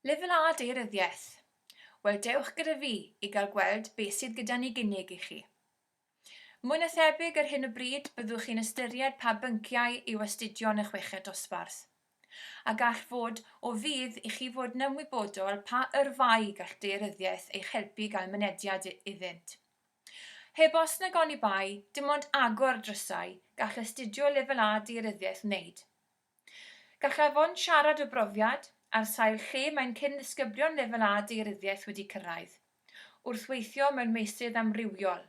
Lefel A Daearyddiaeth. Wel, dewch gyda fi i gael gweld beth sydd gyda ni gynnig i chi. Mwy na thebyg ar hyn o bryd byddwch chi'n ystyried pa bynciau i'w astudio yn y chweched dosbarth. A gall fod o fydd i chi fod yn ymwybodol pa yrfau gall daearyddiaeth eich helpu gael mynediad iddynt. Heb os nag oni bai, dim ond agor drysau gall astudio lefel A daearyddiaeth wneud. Gall afon siarad o brofiad ar sail lle mae'n cyn-ddisgyblion lefel A daearyddiaeth wedi cyrraedd, wrth weithio mewn meysydd amrywiol,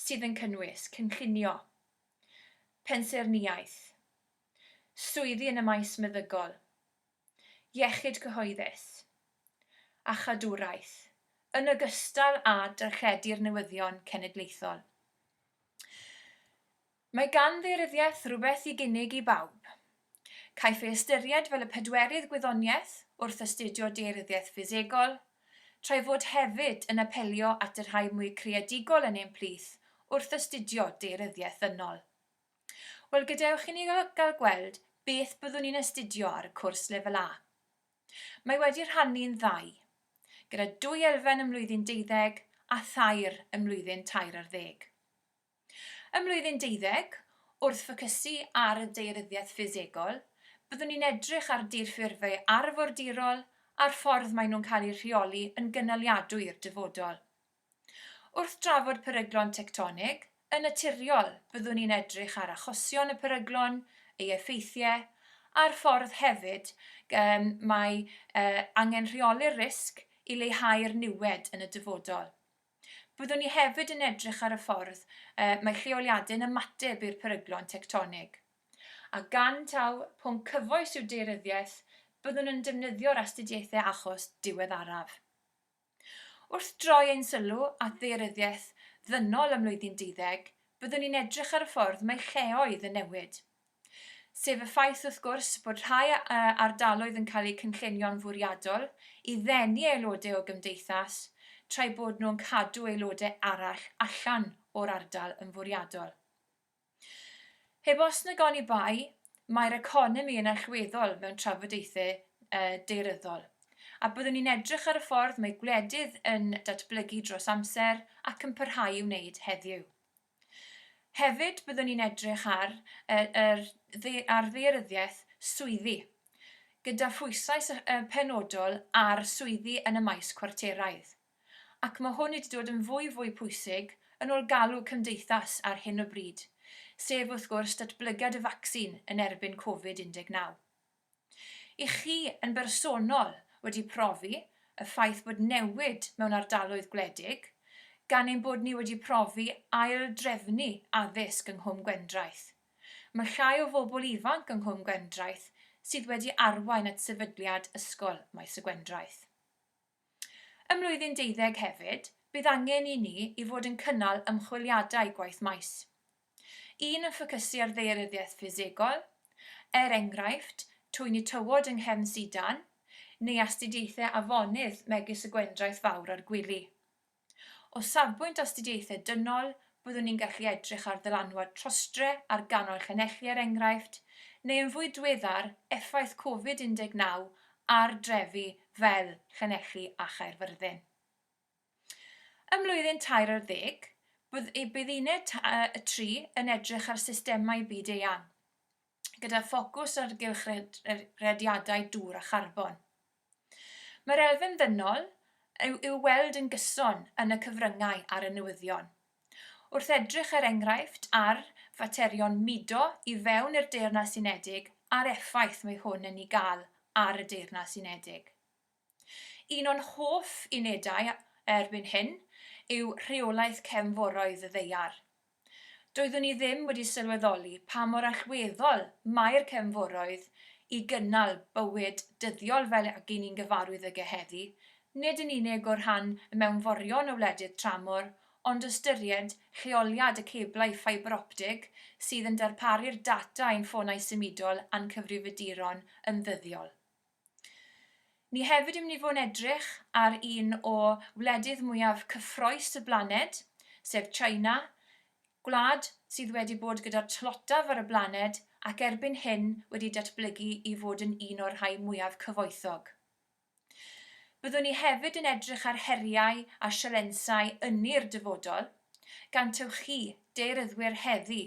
sydd yn cynnwys cynllunio, pensaernïaeth, swyddi yn y maes meddygol, iechyd cyhoeddus, a chadwraeth, yn ogystal â darchedu'r newyddion cenedlaethol. Mae gan daearyddiaeth rhywbeth i gynnig i bawb. Caiff ei ystyried fel y pedwerydd gwyddoniaeth wrth astudio daearyddiaeth ffisegol, trwy fod hefyd yn apelio at y rhai mwy creadigol yn ein plith wrth astudio daearyddiaeth ddynol. Wel, gadewch i ni gael gweld beth byddwn ni'n astudio ar y cwrs lefel A. Mae wedi rhannu'n ddau, gyda 2 elfen ym mlwyddyn 12 a thair ym mlwyddyn 13. Ym mlwyddyn 12, wrth ffocysu ar y daearyddiaeth ffisegol, byddwn ni'n edrych ar dirffurfau arfordirol a'r ffordd maen nhw'n cael eu rheoli yn gynaliadwy'r dyfodol. Wrth drafod peryglon tectonig, yn naturiol byddwn ni'n edrych ar achosion y peryglon, ei effeithiau, a'r ffordd hefyd mae angen rheoli'r risg i leihau'r niwed yn y dyfodol. Byddwn ni hefyd yn edrych ar y ffordd mae lleoliadau'n ymateb i'r peryglon tectonig. A gan taw pwnc cyfoes yw daearyddiaeth, byddwn yn defnyddio'r astudiaethau achos diweddaraf. Wrth droi ein sylw at daearyddiaeth ddynol ym mlwyddyn 12, byddwn ni'n edrych ar y ffordd mae lleoedd yn newid. Sef y ffaith wrth gwrs bod rhai ardaloedd yn cael eu cynllunio'n fwriadol i ddenu aelodau o gymdeithas, trwy bod nhw'n cadw aelodau arall allan o'r ardal yn fwriadol. Heb os nag oni bai, mae'r economi yn allweddol mewn trafodaethau daearyddol, a byddwn ni'n edrych ar y ffordd mae gwledydd yn datblygu dros amser ac yn parhau i'w wneud heddiw. Hefyd byddwn ni'n edrych ar daearyddiaeth swyddi, gyda phwysais penodol ar swyddi yn y maes cwarteraidd, ac mae hwn wedi dod yn fwy pwysig yn ôl galw cymdeithas ar hyn o bryd, sef wrth gwrs datblygiad y vaccin yn erbyn Covid-19. I chi yn bersonol wedi profi y ffaith bod newid mewn ardaloedd gwledig, gan ein bod ni wedi profi ail-drefnu addysg yng Nghwm Gwendraeth. Mae llai o bobl ifanc yng Nghwm Gwendraeth sydd wedi arwain at sefydliad ysgol maes y Gwendraeth. Ym mlwyddyn 12 hefyd, bydd angen i ni i fod yn cynnal ymchwiliadau gwaith maes. Un yn ffocysu ar daearyddiaeth ffisegol, enghraifft, twyni tywod yng nghefn sidan, neu astudiaethau afonydd megis y Gwendraeth Fawr ar gwely. O safbwynt astudiaethau dynol, byddwn ni'n gallu edrych ar ddylanwad trostre ar ganol Llanelli enghraifft, neu yn fwy diweddar effaith Covid-19 ar drefi fel Llanelli a Chaerfyrddin. Ym mlwyddyn 13, bydd uned y 3 yn edrych ar systemau byd eang, gyda ffocws ar gylchrediadau dŵr a charbon. Mae'r elfen ddynol i'w weld yn gyson yn y cyfryngau ar y newyddion, wrth edrych enghraifft ar faterion mudo i fewn i'r Deyrnas Unedig a'r effaith mae hwn yn ei gael ar y Deyrnas Unedig. Un o'n hoff unedau erbyn hyn yw rheolaeth cefnforoedd y ddaear. Doeddwn ni ddim wedi sylweddoli pa mor allweddol mae'r cefnforoedd i gynnal bywyd dyddiol fel ag i ni'n gyfarwydd ag heddi, nid yn unig o'r rhan mewnforion o wledydd tramor, ond ystyried lleoliad y ceblau ffibroptig sydd yn darparu'r data ein ffonau symudol a'n cyfrifiaduron yn ddyddiol. Ni hefyd yn mynd i fod yn edrych ar un o wledydd mwyaf cyffrous y blaned, sef China, gwlad sydd wedi bod gyda'r tlotaf ar y blaned ac erbyn hyn wedi datblygu i fod yn un o'r rhai mwyaf cyfoethog. Byddwn ni hefyd yn edrych ar heriau a sialensau ynni'r dyfodol, gan taw chi, daeryddwyr heddi,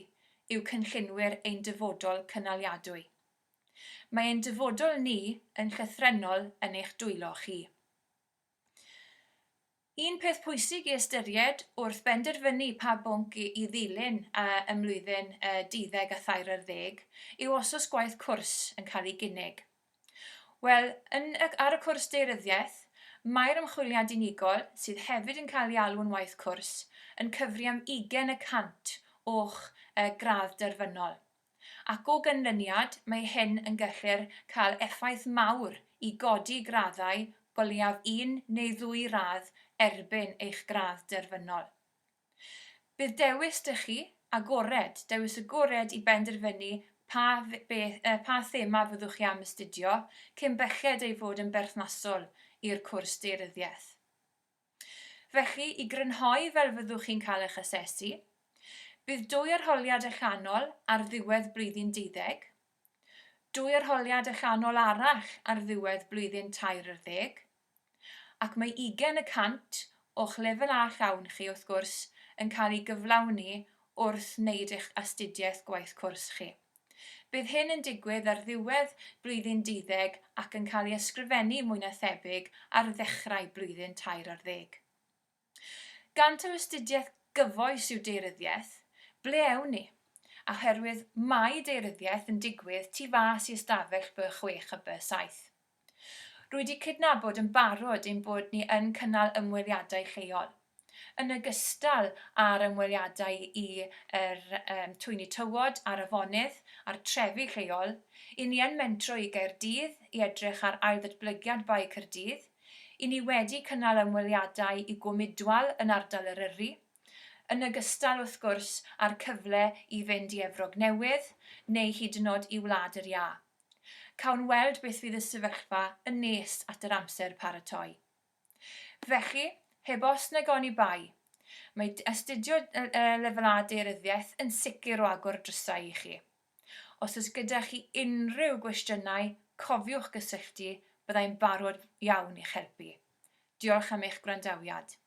yw cynllunwyr ein dyfodol cynaliadwy. Mae ein dyfodol ni yn llythrennol yn eich dwylo chi. Un peth pwysig i ystyried wrth benderfynu pa bwnc i ddilyn ym mlwyddyn 12 yw os oes gwaith cwrs yn cael ei gynnig. Wel, ar y cwrs daearyddiaeth, mae'r ymchwiliad unigol, sydd hefyd yn cael ei alw'n waith cwrs, yn cyfri am 20% o'ch gradd derfynol. Ac o ganlyniad, mae hyn yn gallu'r cael effaith mawr i godi graddau go leiaf 1 neu 2 radd erbyn eich gradd derfynol. Bydd dewis dych chi dewis agored i benderfynu pa thema fyddwch chi am astudio cyn belled ei fod yn berthnasol i'r cwrs daearyddiaeth. Felly, i grynhoi fel fyddwch chi'n cael eich asesu, bydd 2 arholiad allanol ar ddiwedd blwyddyn 12, 2 arholiad allanol arall ar ddiwedd blwyddyn 13, ac mae 20% o'ch lefel A llawn chi wrth gwrs yn cael ei gyflawni wrth wneud eich astudiaeth gwaith cwrs chi. Bydd hyn yn digwydd ar ddiwedd blwyddyn 12 ac yn cael ei ysgrifennu mwy na thebyg ar ddechrau blwyddyn 13. Gan taw astudiaeth gyfoes yw daearyddiaeth, ble ewn ni? Oherwydd mae daearyddiaeth yn digwydd tu fas i ystafell B6 a B7. Rwy wedi cydnabod yn barod ein bod ni yn cynnal ymweliadau lleol. Yn ogystal â'r ymweliadau twyni tywod a'r afonydd a'r trefi lleol, i ni yn mentro i Gaerdydd i edrych ar ailddatblygiad Bai Caerdydd, i ni wedi cynnal ymweliadau i Gwmidwal yn ardal Eryri, yn ogystal wrth gwrs â'r cyfle i fynd i Efrog Newydd neu hyd yn oed i Wlad yr Ia. Cawn weld beth fydd y sefyllfa yn nes at yr amser paratoi. Felly, heb os nag oni bai, mae astudio lefel A daearyddiaeth yn sicr o agor drysau i chi. Os oes gyda chi unrhyw gwestiynau, cofiwch gysylltu, byddai'n barod iawn i'ch helpu. Diolch am eich gwrandawiad.